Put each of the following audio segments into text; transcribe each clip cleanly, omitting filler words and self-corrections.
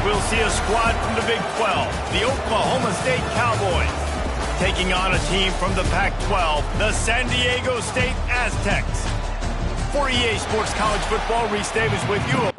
we'll see a squad from the Big 12, the Oklahoma State Cowboys, taking on a team from the Pac-12, the San Diego State Aztecs. For EA Sports College Football, Reese Davis with you.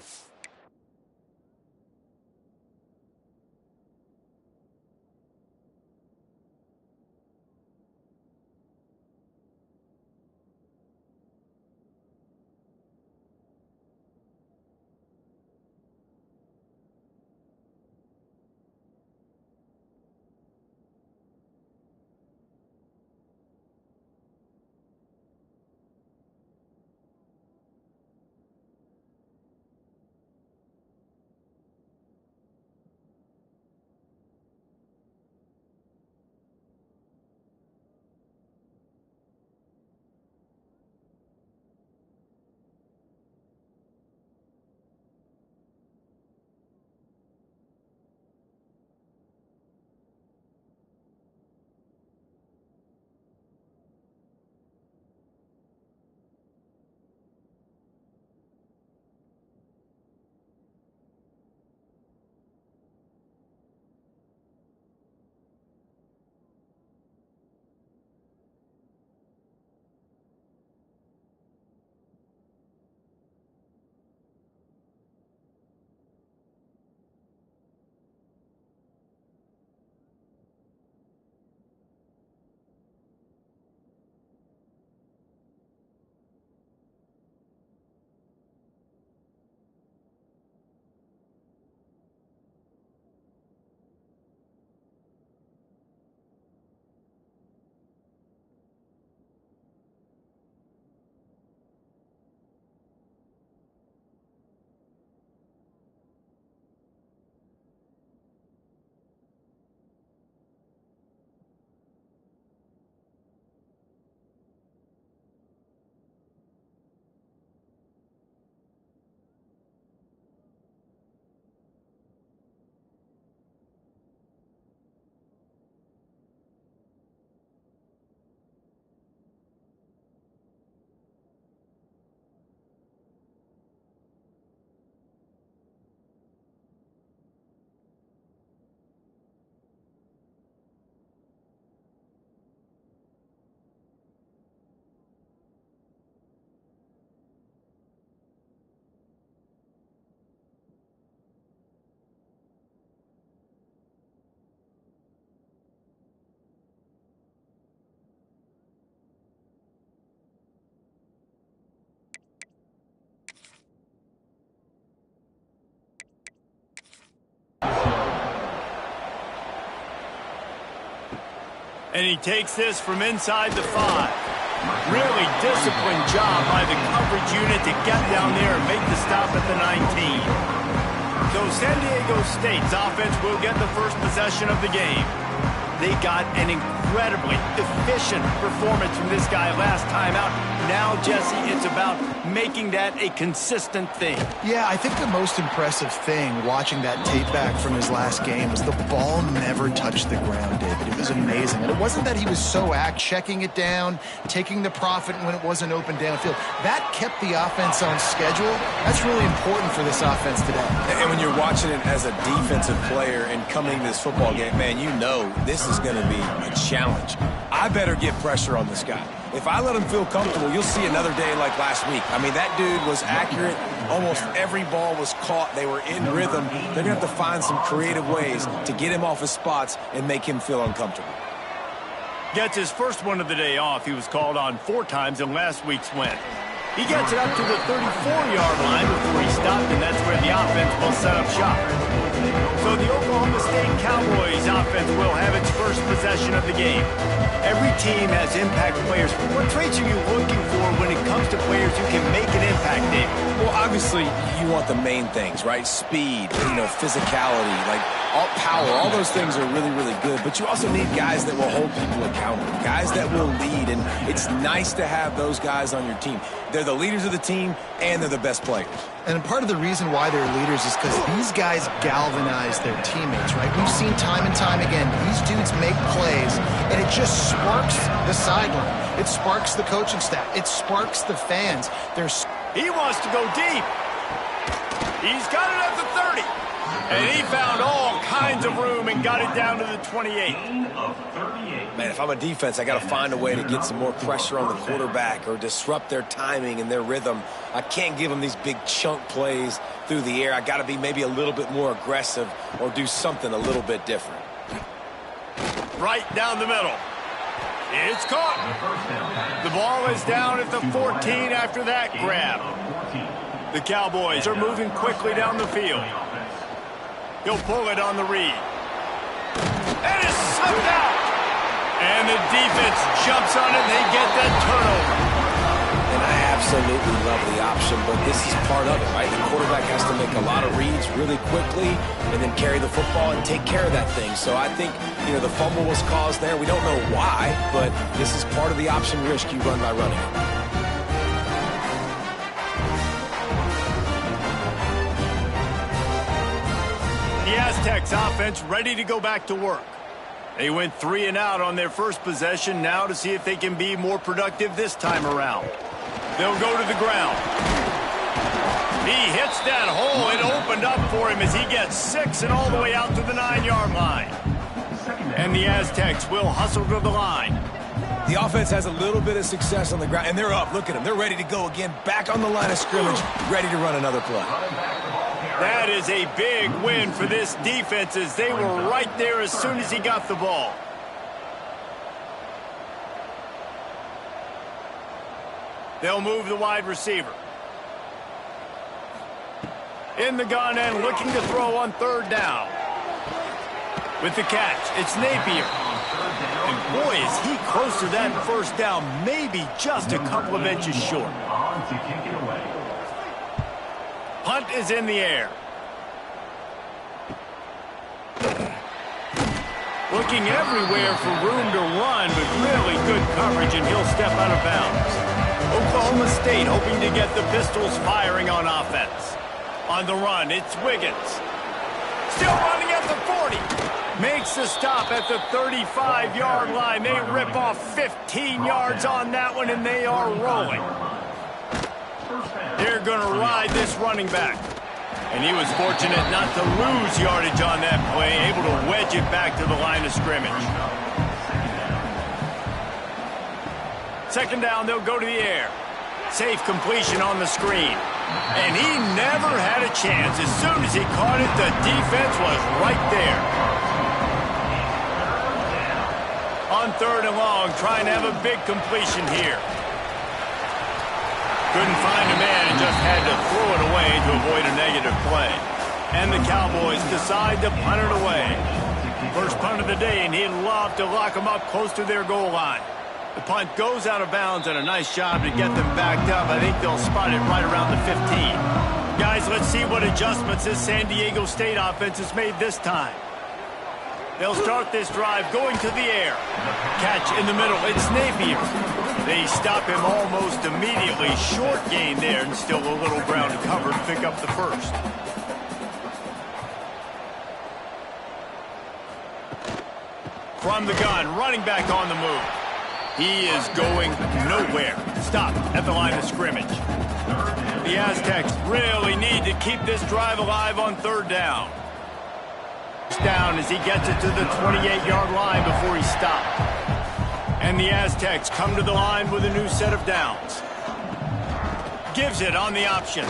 And he takes this from inside the 5. Really disciplined job by the coverage unit to get down there and make the stop at the 19. So San Diego State's offense will get the first possession of the game. They got an incredibly efficient performance from this guy last time out. Now, Jesse, it's about making that a consistent thing. Yeah, I think the most impressive thing watching that tape back from his last game was the ball never touched the ground, David. It was amazing. And it wasn't that he was so checking it down, taking the profit when it wasn't open downfield. That kept the offense on schedule. That's really important for this offense today. And when you're watching it as a defensive player and coming to this football game, man, you know this is going to be a challenge. I better get pressure on this guy. If I let him feel comfortable, you'll see another day like last week. I mean, that dude was accurate. Almost every ball was caught. They were in rhythm. They're going to have to find some creative ways to get him off his spots and make him feel uncomfortable. Gets his first one of the day off. He was called on 4 times in last week's win. He gets it up to the 34-yard line before he stopped, and that's where the offense will set up shop. So the Oklahoma State Cowboys offense will have its first possession of the game. Every team has impact players. What traits are you looking for when it comes to players who can make an impact, David? Well, obviously, you want the main things, right? Speed, physicality, like all power. All those things are really, really good. But you also need guys that will hold people accountable, guys that will lead. And it's nice to have those guys on your team. They're the leaders of the team, and they're the best players. And part of the reason why they're leaders is because these guys galvanize their teammates, right? We've seen time and time again, these dudes make plays, and it just sparks the sideline. It sparks the coaching staff. It sparks the fans. He wants to go deep. He's got it at the 30. And he found all kinds of room and got it down to the 28. Man, if I'm a defense, I got to find a way to get some more pressure on the quarterback or disrupt their timing and their rhythm. I can't give them these big chunk plays through the air. I got to be maybe a little bit more aggressive or do something a little bit different. Right down the middle. It's caught. The ball is down at the 14 after that grab. The Cowboys are moving quickly down the field. He'll pull it on the read. And it's slipped out. And the defense jumps on it and they get that turnover. And I absolutely love the option, but this is part of it, right? The quarterback has to make a lot of reads really quickly and then carry the football and take care of that thing. So I think, the fumble was caused there. We don't know why, but this is part of the option risk you run by running it. The Aztecs offense ready to go back to work. They went 3 and out on their first possession, now to see if they can be more productive this time around. They'll go to the ground. He hits that hole. It opened up for him as he gets 6 and all the way out to the 9-yard line. And the Aztecs will hustle to the line. The offense has a little bit of success on the ground, and they're up. Look at them. They're ready to go again, back on the line of scrimmage, ready to run another play. That is a big win for this defense as they were right there as soon as he got the ball. They'll move the wide receiver. In the gun and looking to throw on 3rd down. With the catch, it's Napier. And boy, is he close to that 1st down, maybe just a couple of inches short. Punt is in the air. Looking everywhere for room to run, but really good coverage, and he'll step out of bounds. Oklahoma State hoping to get the Pistols firing on offense. On the run, it's Wiggins. Still running at the 40. Makes the stop at the 35-yard line. They rip off 15 yards on that one, and they are rolling. They're going to ride this running back. And he was fortunate not to lose yardage on that play, able to wedge it back to the line of scrimmage. 2nd down, they'll go to the air. Safe completion on the screen. And he never had a chance. As soon as he caught it, the defense was right there. On 3rd and long, trying to have a big completion here. Couldn't find a man and just had to throw it away to avoid a negative play. And the Cowboys decide to punt it away. First punt of the day, and he'd love to lock them up close to their goal line. The punt goes out of bounds, and a nice job to get them backed up. I think they'll spot it right around the 15. Guys, let's see what adjustments this San Diego State offense has made this time. They'll start this drive going to the air. Catch in the middle. It's Napier. They stop him almost immediately. Short gain there, and still a little ground to cover to pick up the first. From the gun, running back on the move. He is going nowhere. Stop at the line of scrimmage. The Aztecs really need to keep this drive alive on 3rd down. Down as he gets it to the 28-yard line before he stopped. And the Aztecs come to the line with a new set of downs. Gives it on the option.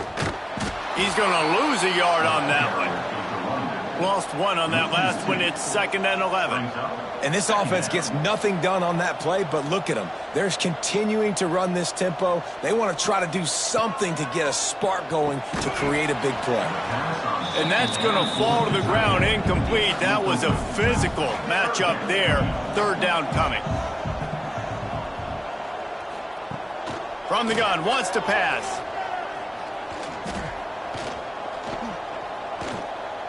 He's going to lose a yard on that one. Lost 1 on that last one. It's 2nd and 11. And this offense gets nothing done on that play, but look at them. They're continuing to run this tempo. They want to try to do something to get a spark going to create a big play. And that's going to fall to the ground incomplete. That was a physical matchup there. 3rd down coming. From the gun, wants to pass.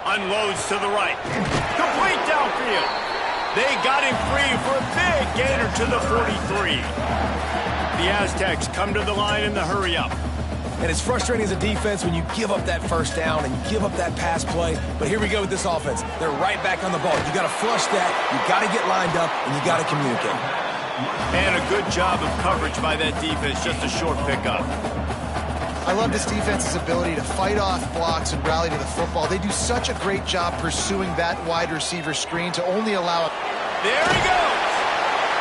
Unloads to the right. Complete downfield. They got him free for a big gainer to the 43. The Aztecs come to the line in the hurry-up. And it's frustrating as a defense when you give up that 1st down and you give up that pass play. But here we go with this offense. They're right back on the ball. You got to flush that. You got to get lined up, and you got to communicate. And a good job of coverage by that defense. Just a short pickup. I love this defense's ability to fight off blocks and rally to the football. They do such a great job pursuing that wide receiver screen to only allow it. There he goes.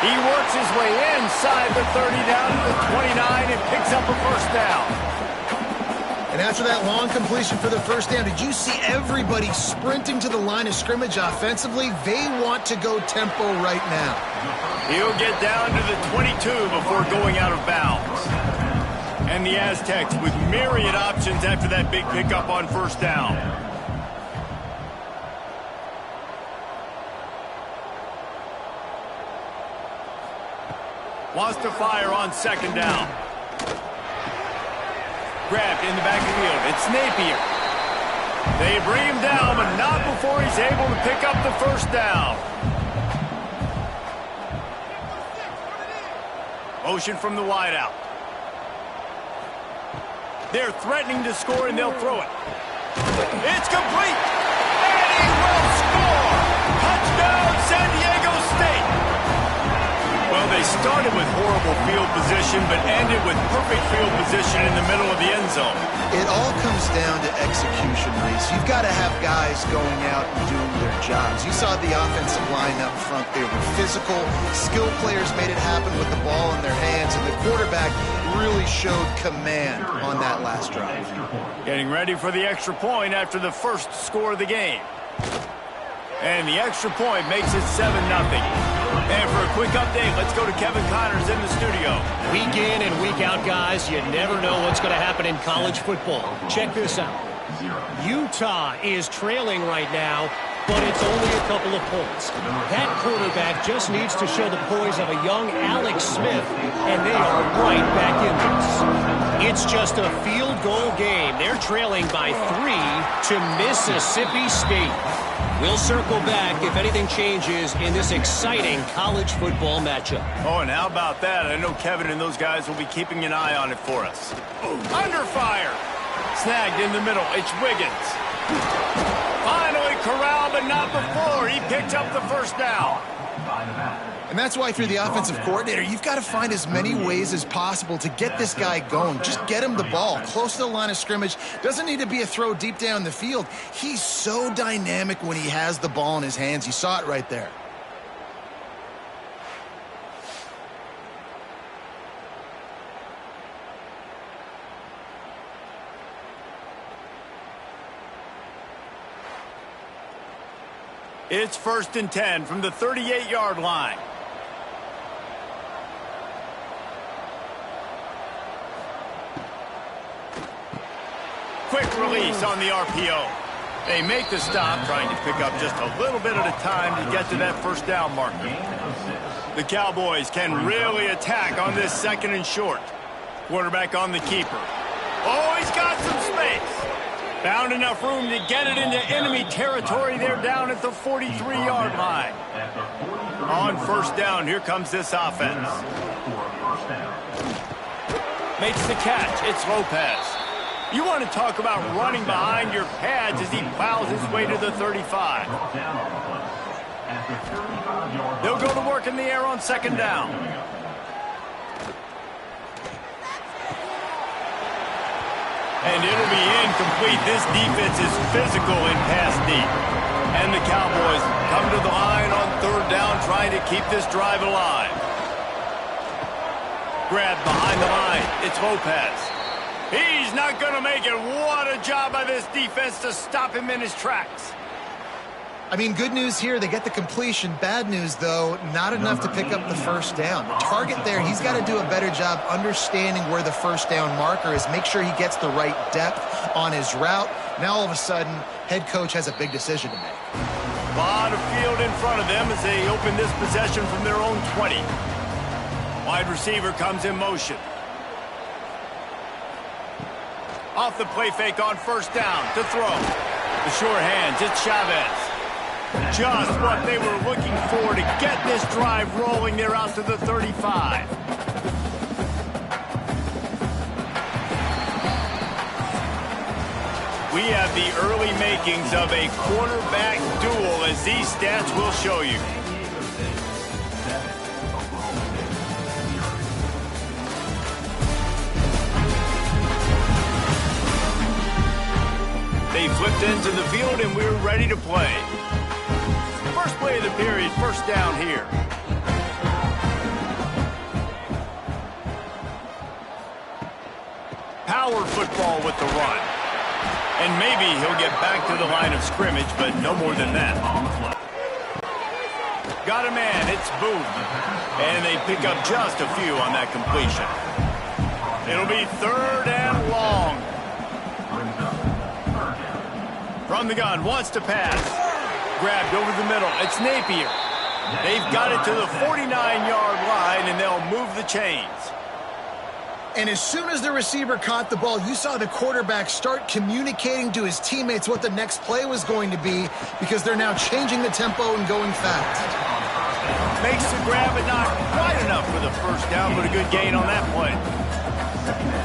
He works his way inside the 30 down to the 29 and picks up a first down. And after that long completion for the first down, did you see everybody sprinting to the line of scrimmage offensively? They want to go tempo right now. He'll get down to the 22 before going out of bounds. And the Aztecs with myriad options after that big pickup on first down. Wants to fire on second down. Grabbed in the backfield. It's Napier. They bring him down, but not before he's able to pick up the first down. Motion from the wideout. They're threatening to score, and they'll throw it. It's complete. And he will score. Touchdown, San Diego State. Well, they started with horrible field position, but ended with perfect field position in the middle of the end zone. It all comes down to execution, Reese. You've got to have guys going out and doing their jobs. You saw the offensive line up front. They were physical. Skilled players made it happen with the ball in their hands, and the quarterback really showed command on that last drive. Getting ready for the extra point after the first score of the game. And the extra point makes it 7-0. And for a quick update, let's go to Kevin Connors in the studio. Week in and week out, guys, you never know what's going to happen in college football. Check this out. Utah is trailing right now, but it's only a couple of points. That quarterback just needs to show the poise of a young Alex Smith, and they are right back in this. It's just a field goal game. They're trailing by 3 to Mississippi State. We'll circle back if anything changes in this exciting college football matchup. Oh, and how about that? I know Kevin and those guys will be keeping an eye on it for us. Under fire. Snagged in the middle. It's Wiggins. Finally corralled, but not before. He picked up the first down. And that's why, through the offensive coordinator, you've got to find as many ways as possible to get this guy going. Just get him the ball close to the line of scrimmage. Doesn't need to be a throw deep down the field. He's so dynamic when he has the ball in his hands. You saw it right there. It's 1st and 10 from the 38-yard line. Quick release on the RPO. They make the stop, trying to pick up just a little bit at a time to get to that first down marker. The Cowboys can really attack on this 2nd and short. Quarterback on the keeper. Oh, he's got some space. Found enough room to get it into enemy territory. They're down at the 43-yard line. On first down, here comes this offense. Makes the catch. It's Lopez. You want to talk about running behind your pads as he plows his way to the 35. They'll go to work in the air on 2nd down. And it'll be incomplete. This defense is physical in pass deep. And the Cowboys come to the line on 3rd down, trying to keep this drive alive. Grabbed behind the line. It's Lopez. He's not going to make it. What a job by this defense to stop him in his tracks. I mean, good news here, they get the completion. Bad news, though, not enough to pick up the first down. The target there, he's got to do a better job understanding where the first down marker is, make sure he gets the right depth on his route. Now, all of a sudden, head coach has a big decision to make. A lot of field in front of them as they open this possession from their own 20. Wide receiver comes in motion. Off the play fake on first down to throw. The sure hands, it's Chavez. Just what they were looking for to get this drive rolling. They're out to the 35. We have the early makings of a quarterback duel, as these stats will show you. They flipped into the field, and we're ready to play. First play of the period, first down here. Power football with the run. And maybe he'll get back to the line of scrimmage, but no more than that. Got a man, it's Booth. And they pick up just a few on that completion. It'll be third and long. From the gun, wants to pass. Grabbed over the middle, it's Napier. They've got it to the 49-yard line, and they'll move the chains. And as soon as the receiver caught the ball, you saw the quarterback start communicating to his teammates what the next play was going to be, because they're now changing the tempo and going fast. Makes the grab, but not quite enough for the first down, but a good gain on that play.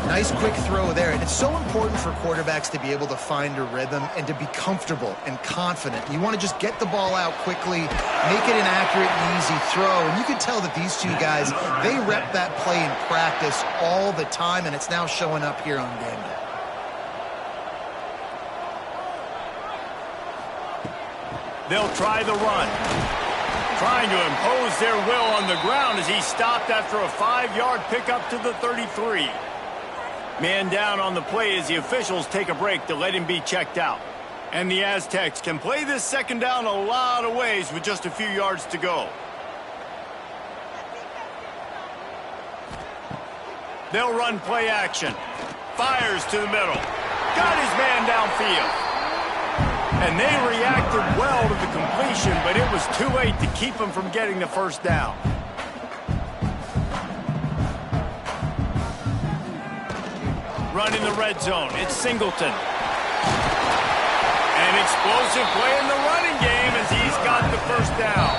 Nice quick throw there, and it's so important for quarterbacks to be able to find a rhythm and to be comfortable and confident. You want to just get the ball out quickly, make it an accurate and easy throw, and you can tell that these two guys, they rep that play in practice all the time, and it's now showing up here on game day. They'll try the run. Trying to impose their will on the ground as he stopped after a 5-yard pickup to the 33. Man down on the play as the officials take a break to let him be checked out. And the Aztecs can play this second down a lot of ways with just a few yards to go. They'll run play action. Fires to the middle. Got his man downfield. And they reacted well to the completion, but it was too late to keep him from getting the first down. Run in the red zone. It's Singleton. An explosive play in the running game as he's got the first down.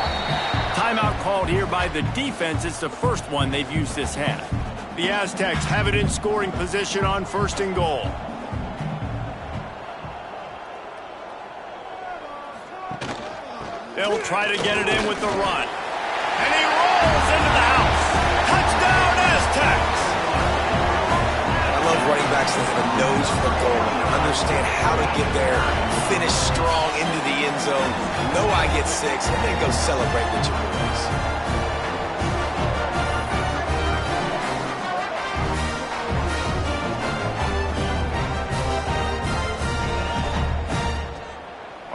Timeout called here by the defense. It's the first one they've used this half. The Aztecs have it in scoring position on first and goal. They'll try to get it in with the run. And he rolls into the house. Touchdown, Aztecs! I love running backs that have a nose for the goal line. Understand how to get there, finish strong into the end zone, know I get 6, and then go celebrate with your boys.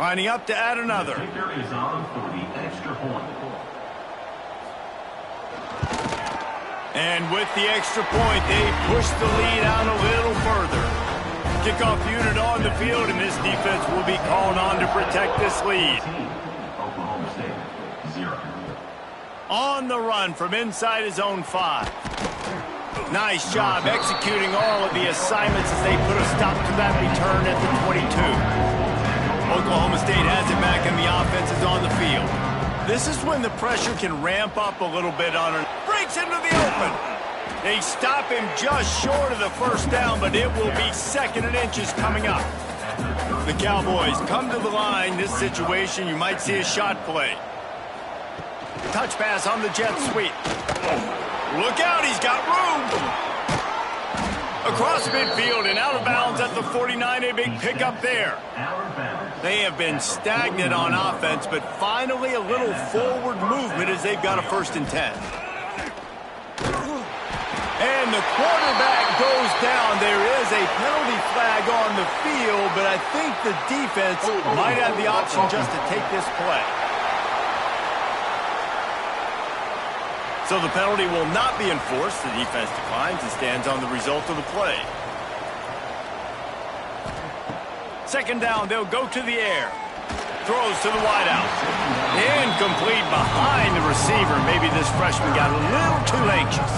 Lining up to add another. Is on for the extra point. And with the extra point, they push the lead out a little further. Kickoff unit on the field, and this defense will be called on to protect this lead. Oklahoma State, 0. On the run from inside his own 5. Nice job executing all of the assignments as they put a stop to that return at the 22. Oklahoma State has it back, and the offense is on the field. This is when the pressure can ramp up a little bit on her. Breaks into the open. They stop him just short of the first down, but it will be 2nd and inches coming up. The Cowboys come to the line. This situation, you might see a shot play. Touch pass on the jet sweep. Look out, he's got room. Across midfield and out of bounds at the 49, a big pickup there. They have been stagnant on offense, but finally a little forward movement as they've got a 1st and 10. And the quarterback goes down. There is a penalty flag on the field, but I think the defense might have the option just to take this play. So the penalty will not be enforced. The defense declines and stands on the result of the play. 2nd down, they'll go to the air. Throws to the wideout. Incomplete behind the receiver. Maybe this freshman got a little too anxious.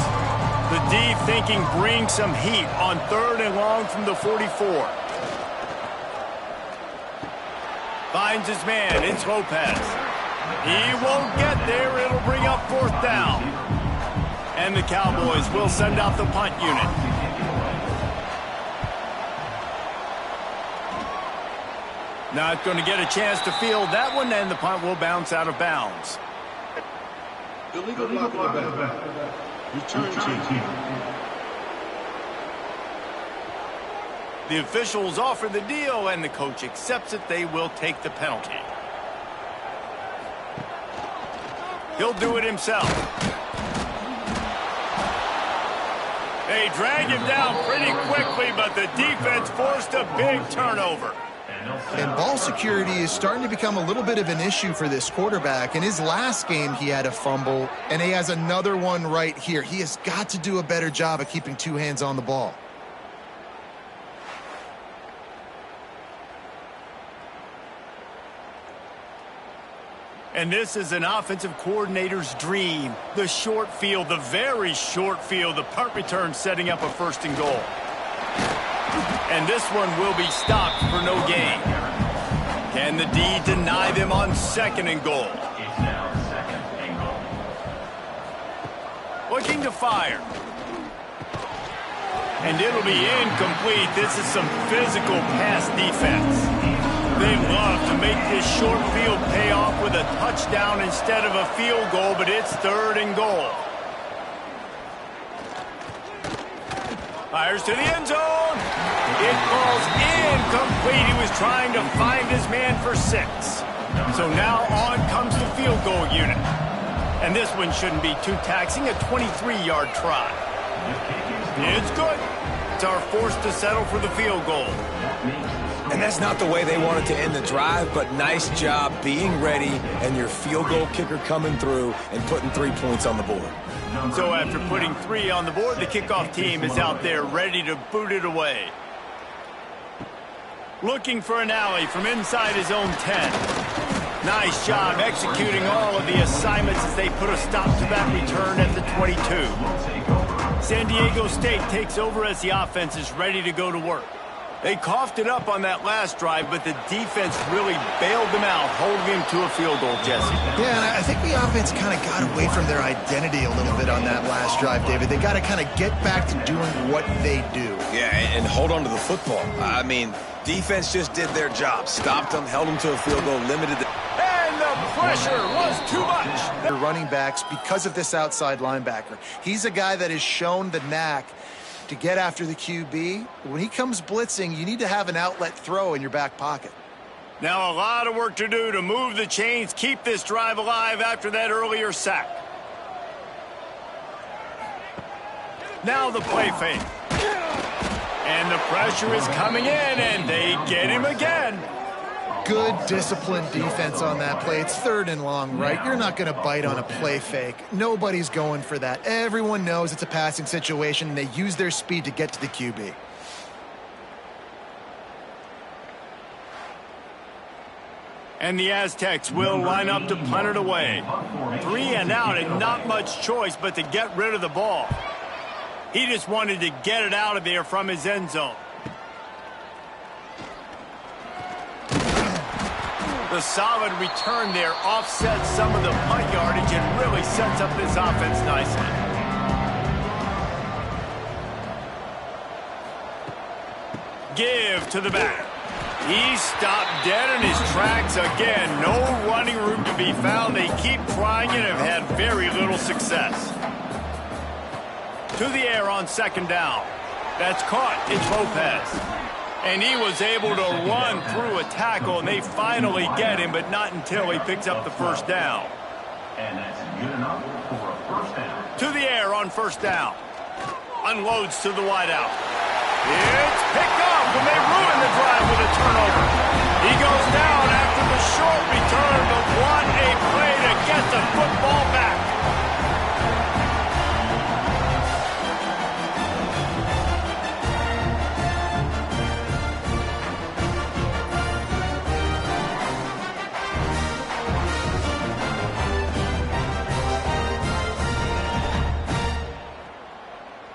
The D thinking bring some heat on 3rd and long from the 44. Finds his man. It's Lopez. He won't get there. It'll bring up 4th down. And the Cowboys will send out the punt unit. Not going to get a chance to field that one, and the punt will bounce out of bounds. Illegal block in the back. Return team. The officials offer the deal, and the coach accepts it. They will take the penalty. He'll do it himself. They drag him down pretty quickly, but the defense forced a big turnover. And ball security is starting to become a little bit of an issue for this quarterback. In his last game, he had a fumble, and he has another one right here. He has got to do a better job of keeping two hands on the ball. And this is an offensive coordinator's dream. The short field, the very short field, the punt return setting up a 1st and goal. And this one will be stopped for no gain. Can the D deny them on 2nd and goal? It's now 2nd and goal. Looking to fire. And it'll be incomplete. This is some physical pass defense. They love to make this short field pay off with a touchdown instead of a field goal, but it's 3rd and goal. Fires to the end zone. It falls incomplete. He was trying to find his man for 6. So now on comes the field goal unit. And this one shouldn't be too taxing, a 23-yard try. It's good. It's our force to settle for the field goal. And that's not the way they wanted to end the drive, but nice job being ready and your field goal kicker coming through and putting 3 points on the board. So after putting 3 on the board, the kickoff team is out there ready to boot it away. Looking for an alley from inside his own 10. Nice job executing all of the assignments as they put a stop to that return at the 22. San Diego State takes over as the offense is ready to go to work. They coughed it up on that last drive, but the defense really bailed them out, holding him to a field goal, Jesse. Yeah, and I think the offense kind of got away from their identity a little bit on that last drive, David. They got to kind of get back to doing what they do. Yeah, and hold on to the football. I mean, defense just did their job. Stopped them, held them to a field goal, limited the... And the pressure was too much. The running backs, because of this outside linebacker, he's a guy that has shown the knack to get after the QB. When he comes blitzing, you need to have an outlet throw in your back pocket. Now a lot of work to do to move the chains, keep this drive alive after that earlier sack. Now the play fake. And the pressure is coming in, and they get him again. Good disciplined defense on that play. It's 3rd and long, right? You're not going to bite on a play fake. Nobody's going for that. Everyone knows it's a passing situation, and they use their speed to get to the QB. And the Aztecs will line up to punt it away. 3 and out, and not much choice but to get rid of the ball. He just wanted to get it out of there from his end zone. The solid return there offsets some of the punt yardage and really sets up this offense nicely. Give to the back. He stopped dead in his tracks again. No running room to be found. They keep trying and have had very little success. To the air on 2nd down. That's caught. It's Lopez. And he was able to run through a tackle, and they finally get him, but not until he picks up the 1st down. And that's good enough for a 1st down. To the air on 1st down. Unloads to the wideout. It's picked up when they ruin the drive with a turnover. He goes down after the short return, but what a play to get the football back.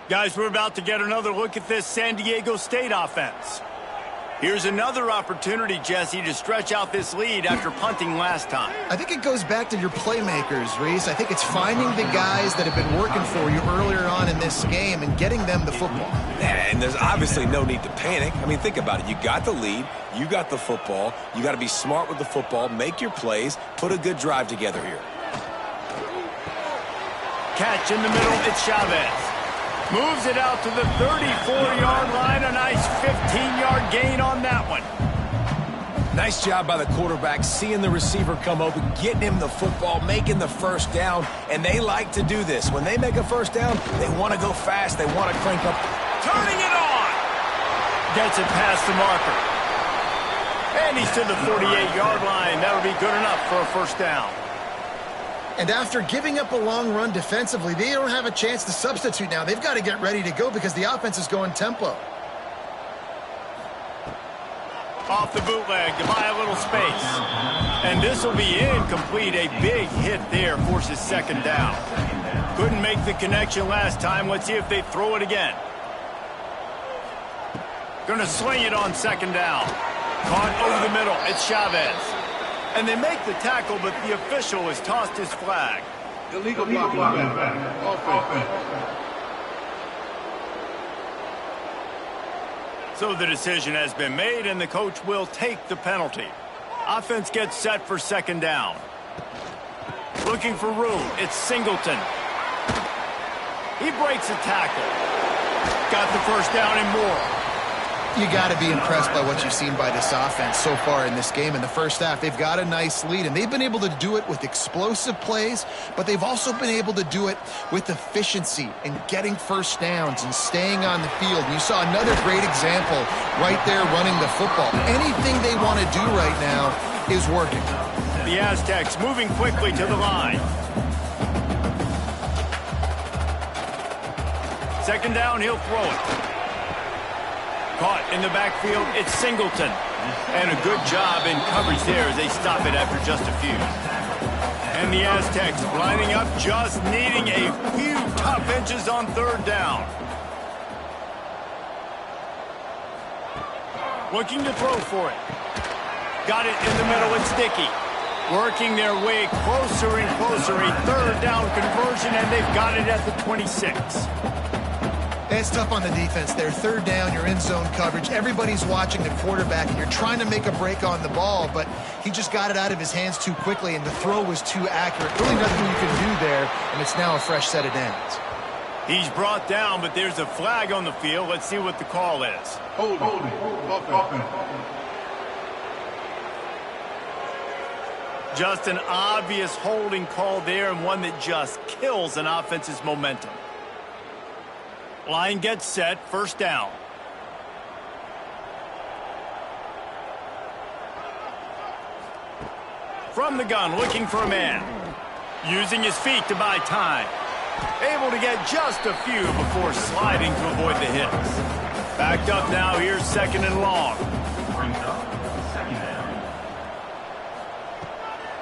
Guys, we're about to get another look at this San Diego State offense. Here's another opportunity, Jesse, to stretch out this lead after punting last time. I think it goes back to your playmakers, Reese. I think it's finding the guys that have been working for you earlier on in this game and getting them the football. And there's obviously no need to panic. I mean, think about it. You got the lead. You got the football. You got to be smart with the football. Make your plays. Put a good drive together here. Catch in the middle. It's Chavez. Moves it out to the 34-yard line. A nice 15-yard gain on that one. Nice job by the quarterback, seeing the receiver come open, getting him the football, making the first down, and they like to do this. When they make a first down, they want to go fast. They want to crank up. Turning it on. Gets it past the marker. And he's to the 48-yard line. That'll be good enough for a first down. And after giving up a long run defensively, they don't have a chance to substitute now. They've got to get ready to go because the offense is going tempo. Off the bootleg to buy a little space. And this will be incomplete. A big hit there forces second down. Couldn't make the connection last time. Let's see if they throw it again. Going to sling it on second down. Caught over the middle. It's Chavez. And they make the tackle, but the official has tossed his flag. Illegal blocking. Offense. So the decision has been made, and the coach will take the penalty. Offense gets set for second down. Looking for room. It's Singleton. He breaks a tackle. Got the first down and more. You got to be impressed by what you've seen by this offense so far in this game. In the first half, they've got a nice lead, and they've been able to do it with explosive plays, but they've also been able to do it with efficiency and getting first downs and staying on the field. And you saw another great example right there running the football. Anything they want to do right now is working. The Aztecs moving quickly to the line. Second down, he'll throw it. Caught in the backfield, it's Singleton. And a good job in coverage there as they stop it after just a few. And the Aztecs lining up, just needing a few tough inches on third down. Looking to throw for it. Got it in the middle, it's Dickey. Working their way closer and closer, a third down conversion, and they've got it at the 26. It's tough on the defense there. Third down, you're in zone coverage. Everybody's watching the quarterback, and you're trying to make a break on the ball, but he just got it out of his hands too quickly, and the throw was too accurate. Really nothing you can do there, and it's now a fresh set of downs. He's brought down, but there's a flag on the field. Let's see what the call is. Hold it. Just an obvious holding call there, and one that just kills an offense's momentum. Line gets set, first down. From the gun, looking for a man. Using his feet to buy time. Able to get just a few before sliding to avoid the hits. Backed up now, here's second and long.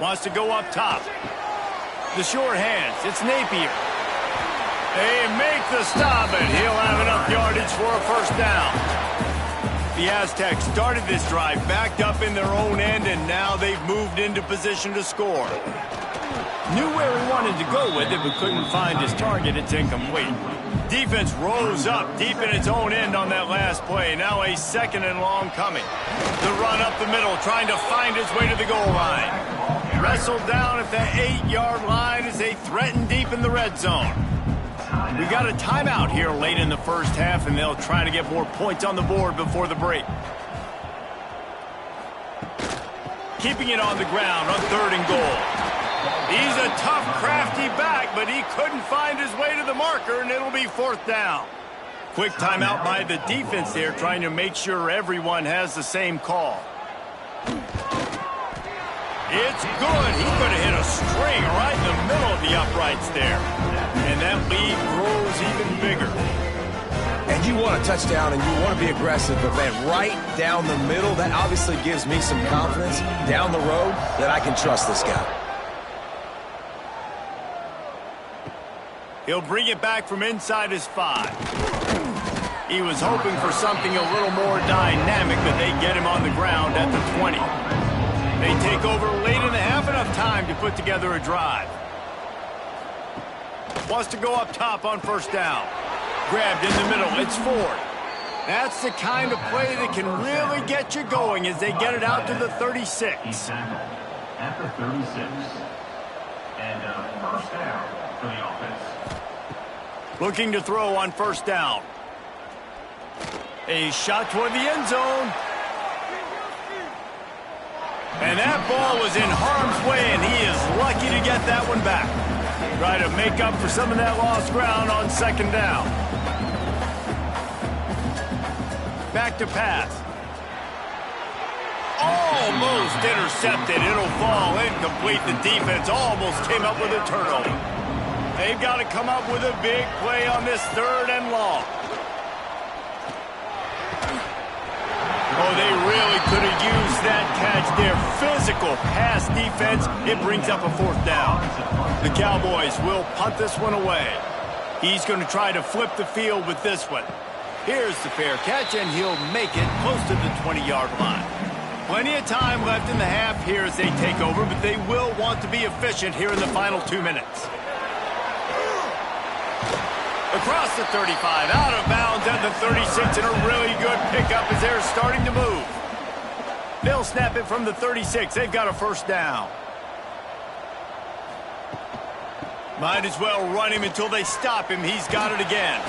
Wants to go up top. The short hands, it's Napier. They make the stop, and he'll have enough yardage for a first down. The Aztecs started this drive backed up in their own end, and now they've moved into position to score. Knew where he wanted to go with it, but couldn't find his target. It's incomplete. Defense rose up deep in its own end on that last play. Now a second and long coming. The run up the middle, trying to find his way to the goal line. Wrestled down at the 8-yard line as they threaten deep in the red zone. We got a timeout here late in the first half, and they'll try to get more points on the board before the break. Keeping it on the ground on third and goal. He's a tough, crafty back, but he couldn't find his way to the marker, and it'll be fourth down. Quick timeout by the defense there, trying to make sure everyone has the same call. It's good. He could have hit a string right in the middle of the uprights there. And that lead grows even bigger. And you want a touchdown, and you want to be aggressive, but, man, right down the middle, that obviously gives me some confidence down the road that I can trust this guy. He'll bring it back from inside his 5. He was hoping for something a little more dynamic, but they get him on the ground at the 20. They take over late in the half, enough time to put together a drive. Wants to go up top on first down. Grabbed in the middle, it's Ford. That's the kind of play that can really get you going as they get it out to the 36. At the 36. And first down for the offense. Looking to throw on first down. A shot toward the end zone. And that ball was in harm's way, and he is lucky to get that one back. Try to make up for some of that lost ground on second down. Back to pass. Almost intercepted. It'll fall incomplete. The defense almost came up with a turnover. They've got to come up with a big play on this third and long. Oh, they really could have used that catch there. Physical pass defense. It brings up a fourth down. The Cowboys will punt this one away. He's going to try to flip the field with this one. Here's the fair catch, and he'll make it close to the 20-yard line. Plenty of time left in the half here as they take over, but they will want to be efficient here in the final 2 minutes. Across the 35, out of bounds at the 36, and a really good pickup as they're starting to move. They'll snap it from the 36. They've got a first down. Might as well run him until they stop him. He's got it again.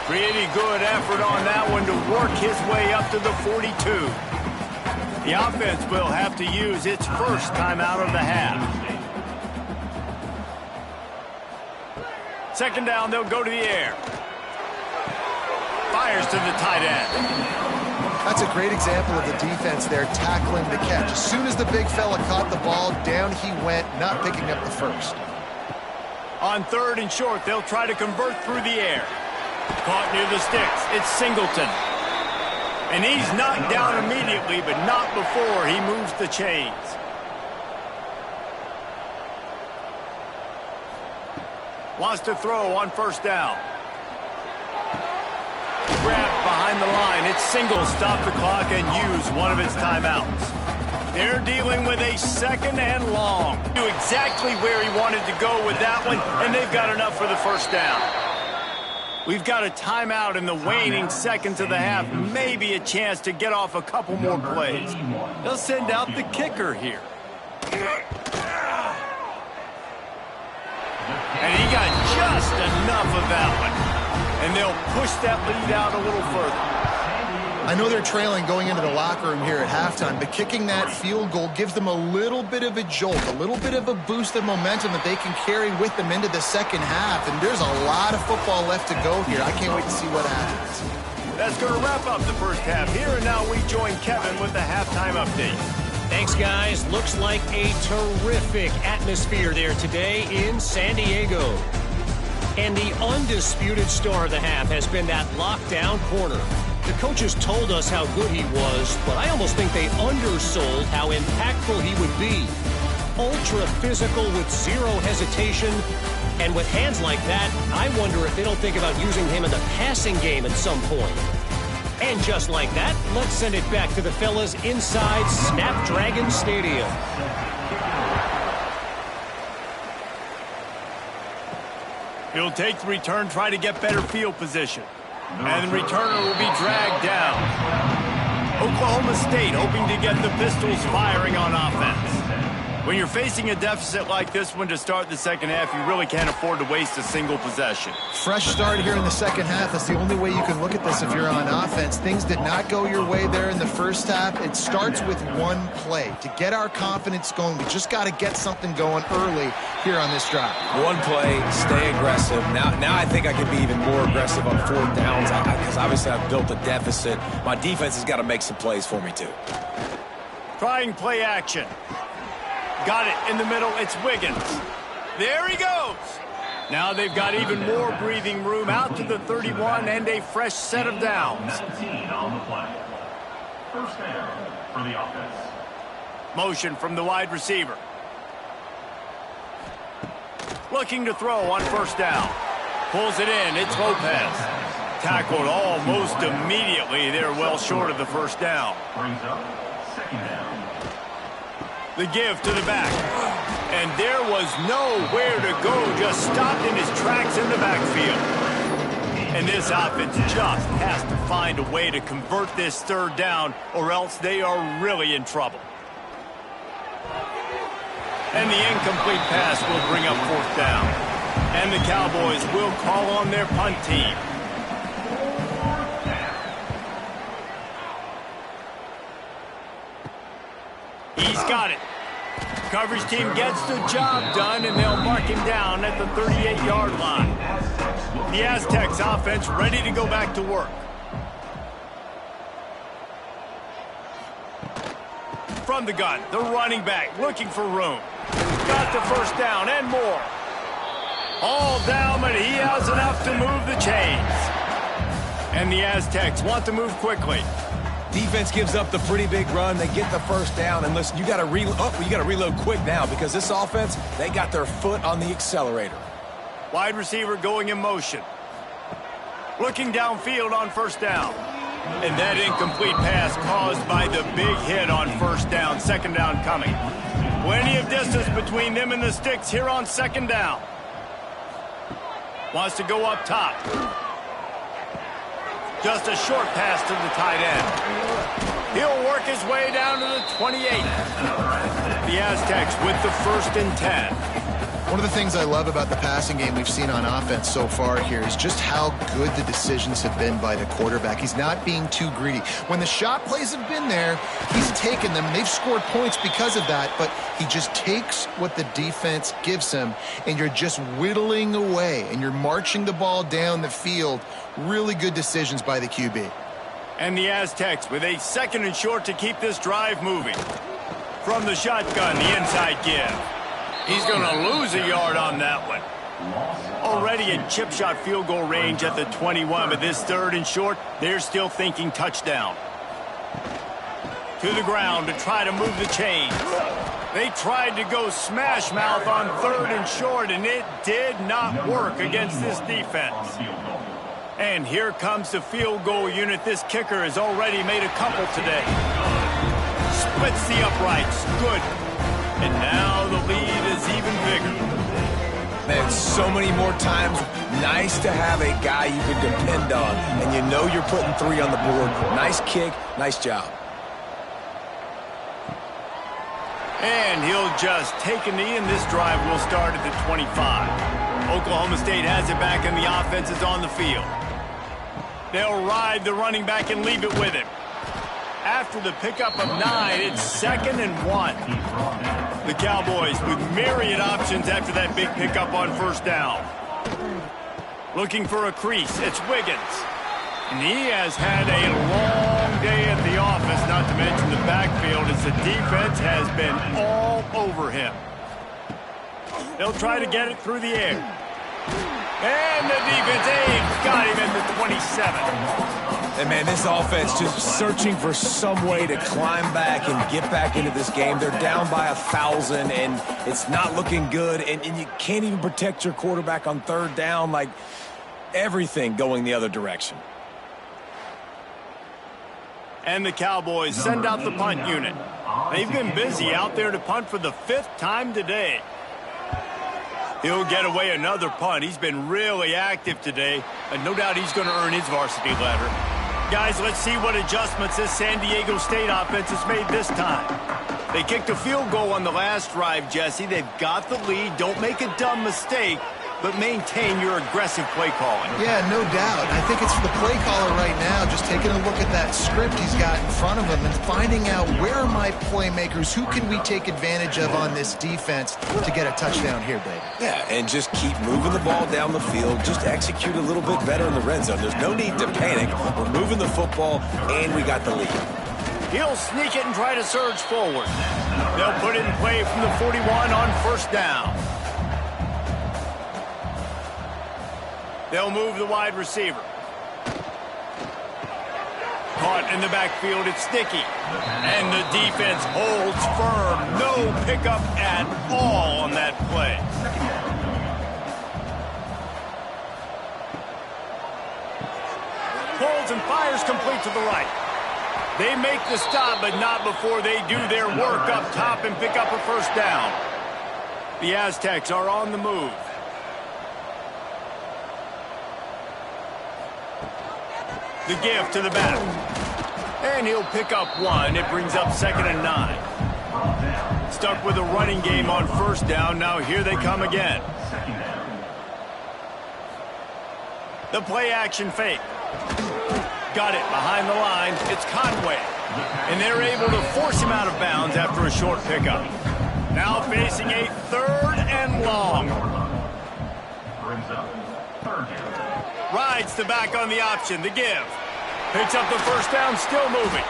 Pretty good effort on that one to work his way up to the 42. The offense will have to use its first timeout of the half. Second down, they'll go to the air. Fires to the tight end. That's a great example of the defense there tackling the catch. As soon as the big fella caught the ball, down he went, not picking up the first. On third and short, they'll try to convert through the air. Caught near the sticks. It's Singleton. And he's knocked down immediately, but not before he moves the chains. Wants to throw on first down. Grabbed behind the line. It's single. Stop the clock and use one of its timeouts. They're dealing with a second and long. Knew exactly where he wanted to go with that one, and they've got enough for the first down. We've got a timeout in the waning seconds of the half. Maybe a chance to get off a couple more plays. They'll send out the kicker here. And he got just enough of that one. And they'll push that lead out a little further. I know they're trailing going into the locker room here at halftime, but kicking that field goal gives them a little bit of a jolt, a little bit of a boost of momentum that they can carry with them into the second half. And there's a lot of football left to go here. I can't wait to see what happens. That's going to wrap up the first half here, and now we join Kevin with the halftime update. Thanks, guys. Looks like a terrific atmosphere there today in San Diego. And the undisputed star of the half has been that lockdown corner. The coaches told us how good he was, but I almost think they undersold how impactful he would be. Ultra physical with zero hesitation. And with hands like that, I wonder if they don't think about using him in the passing game at some point. And just like that, let's send it back to the fellas inside Snapdragon Stadium. He'll take the return, try to get better field position. And the returner will be dragged down. Oklahoma State hoping to get the Pistols firing on offense. When you're facing a deficit like this one to start the second half, you really can't afford to waste a single possession. Fresh start here in the second half. That's the only way you can look at this if you're on offense. Things did not go your way there in the first half. It starts with one play. To get our confidence going, we just got to get something going early here on this drive. One play, stay aggressive. Now I think I can be even more aggressive on fourth downs because obviously I've built a deficit. My defense has got to make some plays for me too. Trying play action. Got it in the middle. It's Wiggins. There he goes. Now they've got even more breathing room out to the 31 and a fresh set of downs. 17 on the play. First down for the offense. Motion from the wide receiver. Looking to throw on first down. Pulls it in. It's Lopez. Tackled almost immediately. They're well short of the first down. Brings up second down. The give to the back. And there was nowhere to go. Just stopped in his tracks in the backfield. And this offense just has to find a way to convert this third down, or else they are really in trouble. And the incomplete pass will bring up fourth down. And the Cowboys will call on their punt team. He's got it. Coverage team gets the job done, and they'll mark him down at the 38-yard line. The Aztecs offense ready to go back to work. From the gun, the running back looking for room. Got the first down and more. All down, but he has enough to move the chains. And the Aztecs want to move quickly. Defense gives up the pretty big run. They get the first down. And listen, you got to reload quick now because this offense, they got their foot on the accelerator. Wide receiver going in motion. Looking downfield on first down. And that incomplete pass caused by the big hit on first down. Second down coming. Plenty of distance between them and the sticks here on second down. Wants to go up top. Just a short pass to the tight end. He'll work his way down to the 28. The Aztecs with the 1st and 10. One of the things I love about the passing game we've seen on offense so far here is just how good the decisions have been by the quarterback. He's not being too greedy. When the shot plays have been there, he's taken them. They've scored points because of that, but he just takes what the defense gives him, and you're just whittling away, and you're marching the ball down the field. Really good decisions by the QB. And the Aztecs with a 2nd and short to keep this drive moving. From the shotgun, the inside give. He's going to lose a yard on that one. Already in chip shot field goal range at the 21, but this 3rd and short, they're still thinking touchdown. To the ground to try to move the chains. They tried to go smash mouth on 3rd and short, and it did not work against this defense. And here comes the field goal unit. This kicker has already made a couple today. Splits the uprights. Good. And now the lead is even bigger. Man, so many more times. Nice to have a guy you can depend on. And you know you're putting 3 on the board. Nice kick. Nice job. And he'll just take a knee, and this drive will start at the 25. Oklahoma State has it back, and the offense is on the field. They'll ride the running back and leave it with him. After the pickup of 9, it's 2nd and 1. The Cowboys with myriad options after that big pickup on first down. Looking for a crease, it's Wiggins. And he has had a long day at the office, not to mention the backfield, as the defense has been all over him. They'll try to get it through the air. And the defense got him at the 27. And, man, this offense just searching for some way to climb back and get back into this game. They're down by 1,000, and it's not looking good. And you can't even protect your quarterback on 3rd down. Like, everything going the other direction. And the Cowboys send out the punt unit. They've been busy out there to punt for the 5th time today. He'll get away another punt. He's been really active today, and no doubt he's going to earn his varsity letter. Guys, let's see what adjustments this San Diego State offense has made this time. They kicked a field goal on the last drive, Jesse. They've got the lead. Don't make a dumb mistake, but maintain your aggressive play calling. Yeah, no doubt. I think it's the play caller right now just taking a look at that script he's got in front of him and finding out where are my playmakers, who can we take advantage of on this defense to get a touchdown here, Dave. Yeah, and just keep moving the ball down the field. Just execute a little bit better in the red zone. There's no need to panic. We're moving the football, and we got the lead. He'll sneak it and try to surge forward. They'll put it in play from the 41 on first down. They'll move the wide receiver. Caught in the backfield, it's sticky. And the defense holds firm. No pickup at all on that play. Pulls and fires complete to the right. They make the stop, but not before they do their work up top and pick up a first down. The Aztecs are on the move. The give to the back. And he'll pick up 1. It brings up 2nd and 9. Stuck with a running game on first down. Now here they come again. The play action fake. Got it behind the line. It's Conway. And they're able to force him out of bounds after a short pickup. Now facing a 3rd and long. Brings up 3rd down. Rides the back on the option. The give. Picks up the first down, still moving.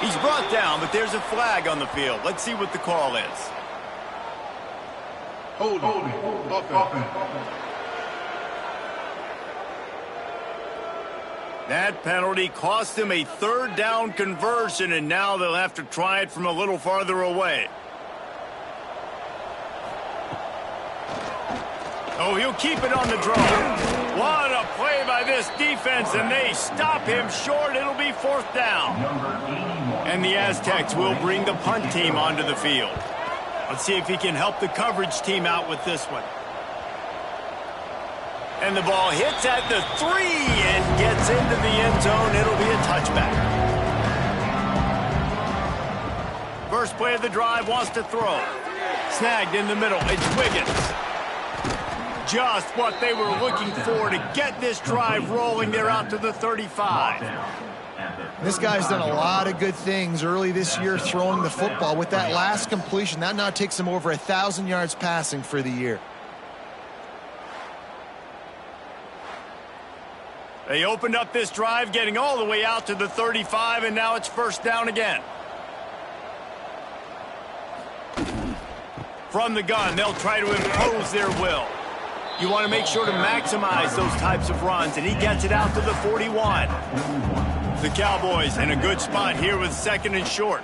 He's brought down, but there's a flag on the field. Let's see what the call is. Holding. Offense. That penalty cost them a 3rd down conversion, and now they'll have to try it from a little farther away. Oh, he'll keep it on the draw. What a play by this defense, and they stop him short. It'll be 4th down. And the Aztecs will bring the punt team onto the field. Let's see if he can help the coverage team out with this one. And the ball hits at the 3 and gets into the end zone. It'll be a touchback. First play of the drive, wants to throw. Snagged in the middle. It's Wiggins. Just what they were looking for to get this drive rolling. They're out to the 35. This guy's done a lot of good things early this year throwing the football. With that last completion, that now takes him over 1,000 yards passing for the year. They opened up this drive, getting all the way out to the 35, and now it's 1st down again. From the gun, they'll try to impose their will. You want to make sure to maximize those types of runs, and he gets it out to the 41. The Cowboys in a good spot here with 2nd and short.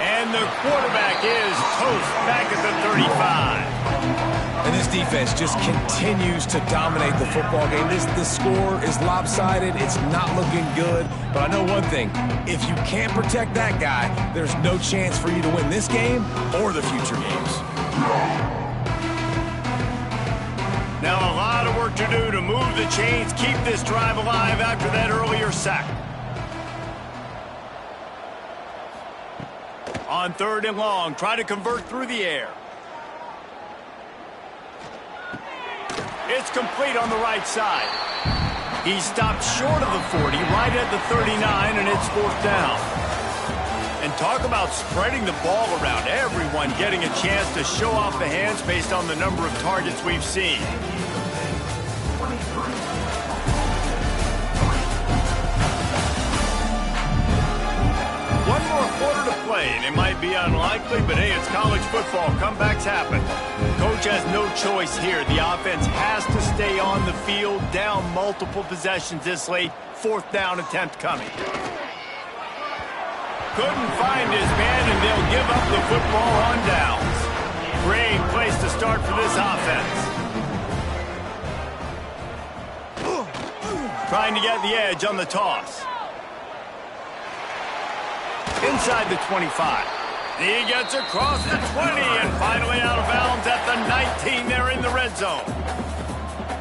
And the quarterback is toast back at the 35. And this defense just continues to dominate the football game. This score is lopsided. It's not looking good. But I know one thing. If you can't protect that guy, there's no chance for you to win this game or the future games. Now a lot of work to do to move the chains, keep this drive alive after that earlier sack. On 3rd and long, try to convert through the air. It's complete on the right side. He stopped short of the 40, right at the 39, and it's 4th down. And talk about spreading the ball around. Everyone getting a chance to show off the hands based on the number of targets we've seen. One more quarter to play, and it might be unlikely, but hey, it's college football. Comebacks happen. Coach has no choice here. The offense has to stay on the field, down multiple possessions this late. 4th down attempt coming. Couldn't find his man, and they'll give up the football on downs. Great place to start for this offense. Trying to get the edge on the toss. Inside the 25. He gets across the 20 and finally out of bounds at the 19. They're in the red zone.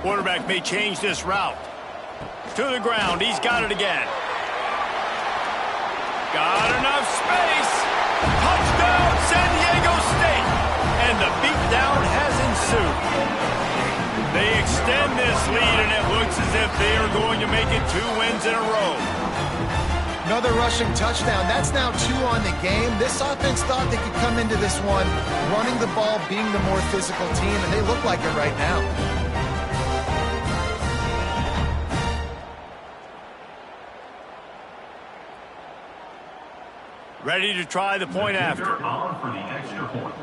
Quarterback may change this route. To the ground. He's got it again. Got enough space. Touchdown, San Diego State. And the beatdown has ensued. They extend this lead, and it looks as if they are going to make it 2 wins in a row. Another rushing touchdown. That's now 2 on the game. This offense thought they could come into this one running the ball, being the more physical team, and they look like it right now. Ready to try the point after. On for the extra point.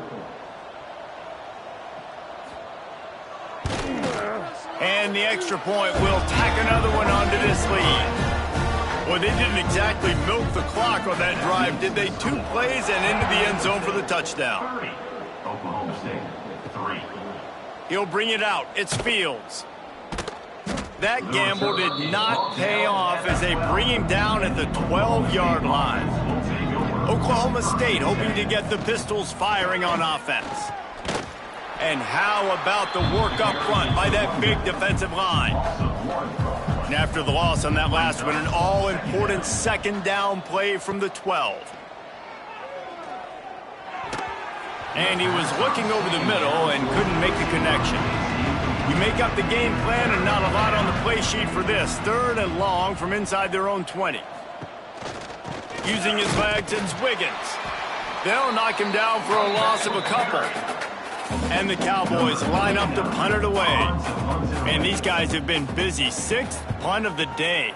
And the extra point will tack another one onto this lead. Well, they didn't exactly milk the clock on that drive, did they? 2 plays and into the end zone for the touchdown. 30. Oklahoma State, 3. He'll bring it out. It's Fields. That gamble did not pay off as they bring him down at the 12-yard line. Oklahoma State hoping to get the Pistols firing on offense. And how about the work up front by that big defensive line? And after the loss on that last one, an all-important 2nd down play from the 12. And he was looking over the middle and couldn't make the connection. You make up the game plan and not a lot on the play sheet for this. 3rd and long from inside their own 20. Using his legs, it's Wiggins. They'll knock him down for a loss of a couple. And the Cowboys line up to punt it away. And these guys have been busy. 6th punt of the day.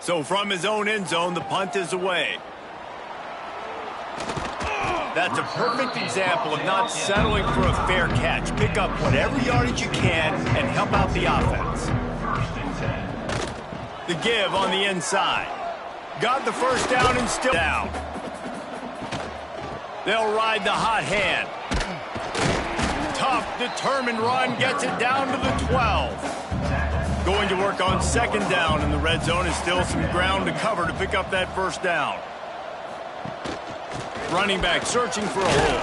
So from his own end zone, the punt is away. That's a perfect example of not settling for a fair catch. Pick up whatever yardage you can and help out the offense. The give on the inside. Got the first down and still down. They'll ride the hot hand. Tough, determined run gets it down to the 12. Going to work on 2nd down in the red zone is still some ground to cover to pick up that first down. Running back searching for a hole.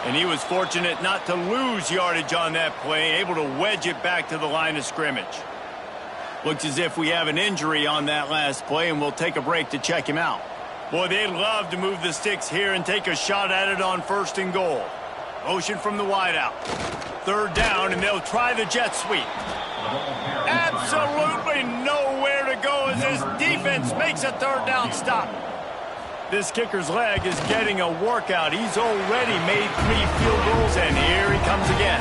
And he was fortunate not to lose yardage on that play, able to wedge it back to the line of scrimmage. Looks as if we have an injury on that last play, and we'll take a break to check him out. Boy, they'd love to move the sticks here and take a shot at it on 1st and goal. Motion from the wideout. 3rd down, and they'll try the jet sweep. Absolutely nowhere to go as this defense makes a 3rd down stop. This kicker's leg is getting a workout. He's already made 3 field goals, and here he comes again.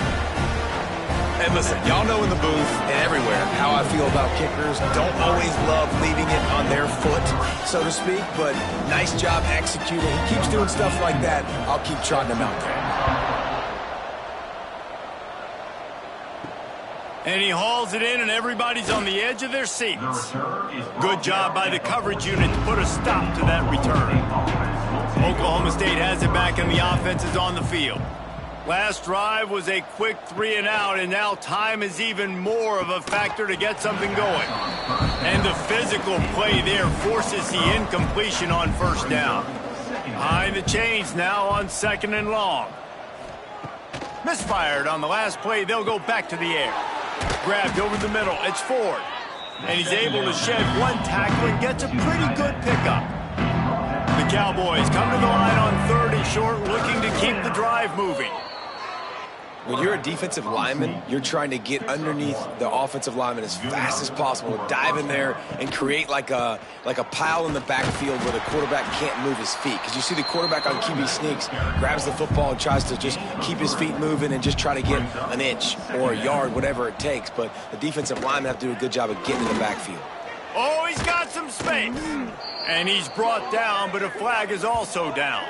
And listen, y'all know in the booth and everywhere how I feel about kickers. Don't always love leaving it on their foot, so to speak, but nice job executing. He keeps doing stuff like that. I'll keep trotting him out there. And he hauls it in, and everybody's on the edge of their seats. Good job by the coverage unit to put a stop to that return. Oklahoma State has it back, and the offense is on the field. Last drive was a quick 3 and out, and now time is even more of a factor to get something going. And the physical play there forces the incompletion on 1st down. Behind the chains now on 2nd and long. Misfired on the last play. They'll go back to the air. Grabbed over the middle. It's Ford. And he's able to shed 1 tackle and gets a pretty good pickup. The Cowboys come to the line on 3rd and short, looking to keep the drive moving. When you're a defensive lineman, you're trying to get underneath the offensive lineman as fast as possible, dive in there and create like a pile in the backfield where the quarterback can't move his feet. Because you see the quarterback on QB sneaks, grabs the football and tries to just keep his feet moving and just try to get an inch or a yard, whatever it takes. But the defensive lineman have to do a good job of getting in the backfield. Oh, he's got some space. And he's brought down, but a flag is also down.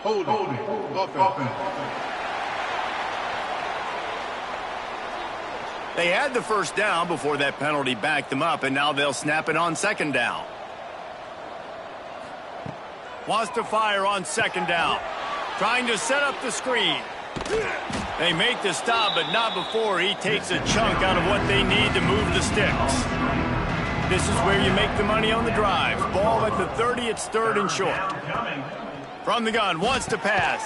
Holding. Offense. They had the first down before that penalty backed them up, and now they'll snap it on 2nd down. Wants to fire on 2nd down. Trying to set up the screen. They make the stop, but not before he takes a chunk out of what they need to move the sticks. This is where you make the money on the drive. Ball at the 30, it's 3rd and short. From the gun, wants to pass.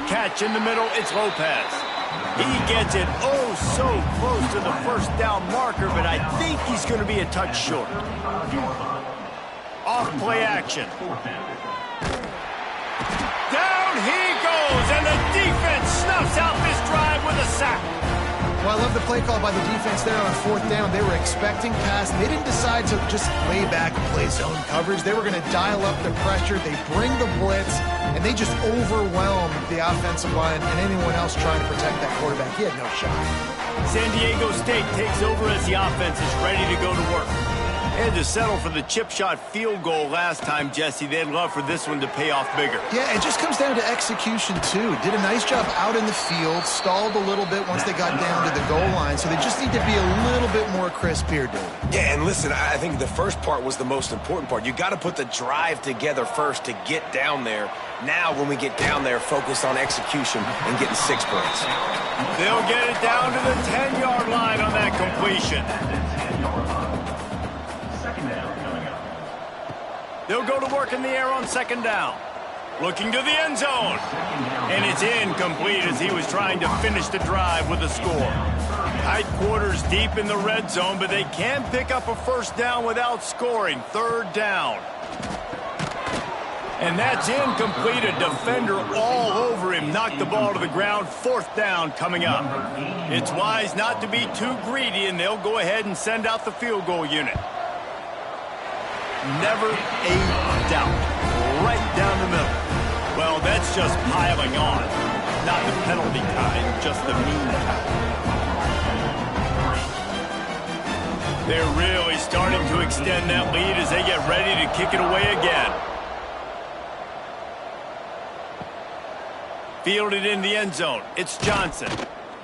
Catch in the middle, it's Lopez. He gets it oh so close to the 1st down marker, but I think he's going to be a touch short. Off play action. Down he goes, and the defense snuffs out this drive with a sack. Well, I love the play call by the defense there on 4th down. They were expecting pass. They didn't decide to just lay back and play zone coverage. They were going to dial up the pressure. They bring the blitz, and they just overwhelmed the offensive line and anyone else trying to protect that quarterback. He had no shot. San Diego State takes over as the offense is ready to go to work. They had to settle for the chip shot field goal last time, Jesse. They'd love for this one to pay off bigger. Yeah, it just comes down to execution, too. Did a nice job out in the field, stalled a little bit once they got down to the goal line, so they just need to be a little bit more crisp here, Dave. Yeah, and listen, I think the first part was the most important part. You got to put the drive together first to get down there. Now, when we get down there, focus on execution and getting 6 points. They'll get it down to the 10-yard line on that completion. They'll go to work in the air on 2nd down. Looking to the end zone. And it's incomplete as he was trying to finish the drive with a score. Tight quarters deep in the red zone, but they can pick up a 1st down without scoring. 3rd down. And that's incomplete. A defender all over him. Knocked the ball to the ground. 4th down coming up. It's wise not to be too greedy, and they'll go ahead and send out the field goal unit. Never a doubt. Right down the middle. Well, that's just piling on. Not the penalty kind, just the mean kind. They're really starting to extend that lead as they get ready to kick it away again. Fielded in the end zone. It's Johnson.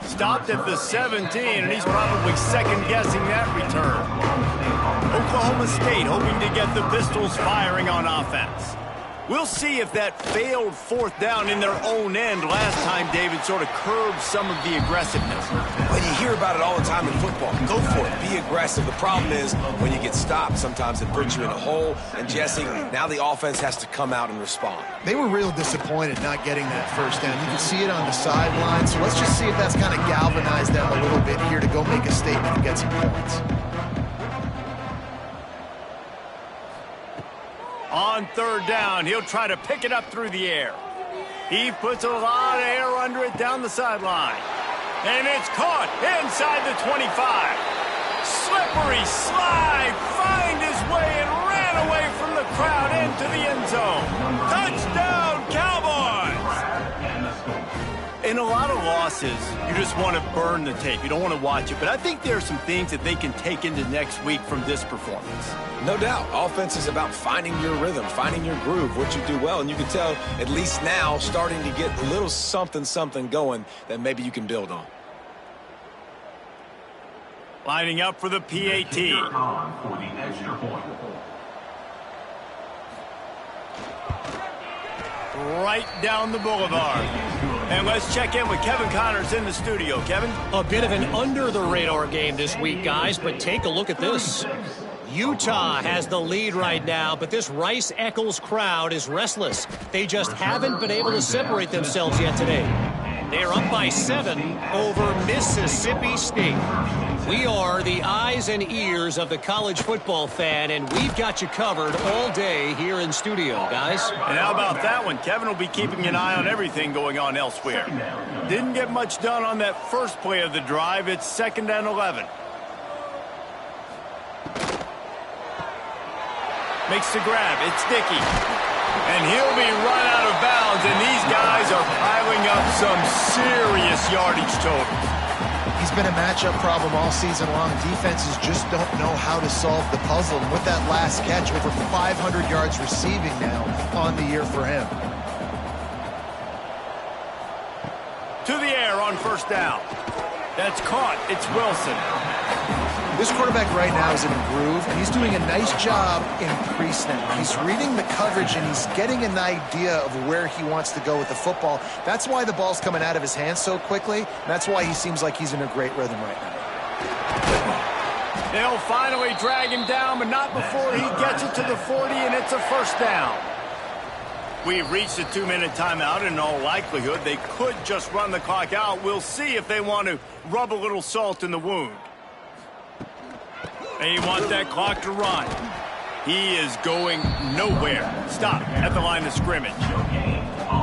Stopped at the 17, and he's probably second-guessing that return. Oklahoma State hoping to get the Pistols firing on offense. We'll see if that failed 4th down in their own end last time, David, sort of curbed some of the aggressiveness. Well, you hear about it all the time in football. Go for it. Be aggressive. The problem is when you get stopped, sometimes it puts you in a hole. And, Jesse, now the offense has to come out and respond. They were real disappointed not getting that 1st down. You can see it on the sideline. So let's just see if that's kind of galvanized them a little bit here to go make a statement and get some points. On 3rd down, he'll try to pick it up through the air. He puts a lot of air under it down the sideline. And it's caught inside the 25. Slippery slide, find his way and ran away from the crowd into the end zone. Touchdown, Cowboys! In a lot of losses, you just want to burn the tape. You don't want to watch it. But I think there are some things that they can take into next week from this performance. No doubt. Offense is about finding your rhythm, finding your groove, what you do well. And you can tell, at least now, starting to get a little something going that maybe you can build on. Lining up for the PAT. For the extra point. Right down the boulevard. And let's check in with Kevin Connors in the studio. Kevin? A bit of an under-the-radar game this week, guys, but take a look at this. Utah has the lead right now, but this Rice-Eccles crowd is restless. They just haven't been able to separate themselves yet today. They're up by 7 over Mississippi State. We are the eyes and ears of the college football fan, and we've got you covered all day here in studio, guys. And how about that one? Kevin will be keeping an eye on everything going on elsewhere. Didn't get much done on that first play of the drive. It's 2nd and 11. Makes the grab. It's Dickey. And he'll be run out of bounds, and these guys are piling up some serious yardage totals. He's been a matchup problem all season long. Defenses just don't know how to solve the puzzle. And with that last catch, over 500 yards receiving now on the year for him. To the air on 1st down. That's caught. It's Wilson. This quarterback right now is in a groove, and he's doing a nice job increasing it. He's reading the coverage, and he's getting an idea of where he wants to go with the football. That's why the ball's coming out of his hands so quickly. And that's why he seems like he's in a great rhythm right now. They'll finally drag him down, but not before he gets it to the 40, and it's a 1st down. We've reached a 2-minute timeout. In all likelihood, they could just run the clock out. We'll see if they want to rub a little salt in the wound. They want that clock to run. He is going nowhere. Stop at the line of scrimmage.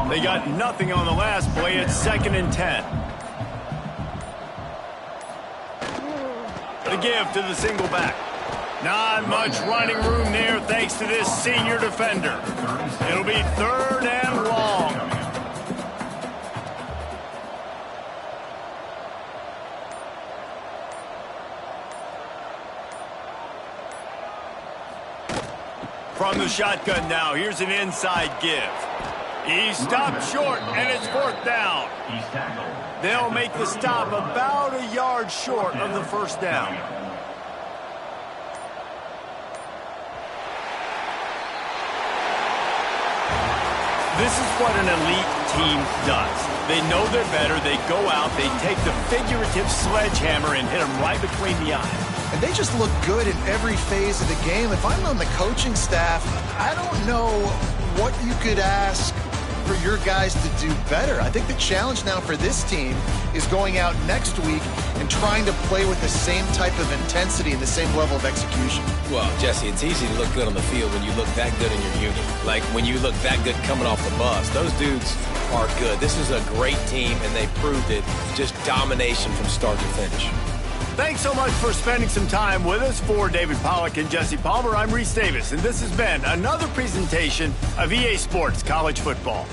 They got nothing on the last play. It's 2nd and 10. The give to the single back. Not much running room there thanks to this senior defender. It'll be 3rd and long. From the shotgun now, here's an inside give. He stopped short, and it's 4th down. They'll make the stop about a yard short of the 1st down. This is what an elite team does. They know they're better. They go out. They take the figurative sledgehammer and hit them right between the eyes. And they just look good in every phase of the game. If I'm on the coaching staff, I don't know what you could ask for your guys to do better. I think the challenge now for this team is going out next week and trying to play with the same type of intensity and the same level of execution. Well, Jesse, it's easy to look good on the field when you look that good in your unit. Like when you look that good coming off the bus. Those dudes are good. This is a great team, and they proved it. Just domination from start to finish. Thanks so much for spending some time with us. For David Pollack and Jesse Palmer, I'm Reese Davis, and this has been another presentation of EA Sports College Football.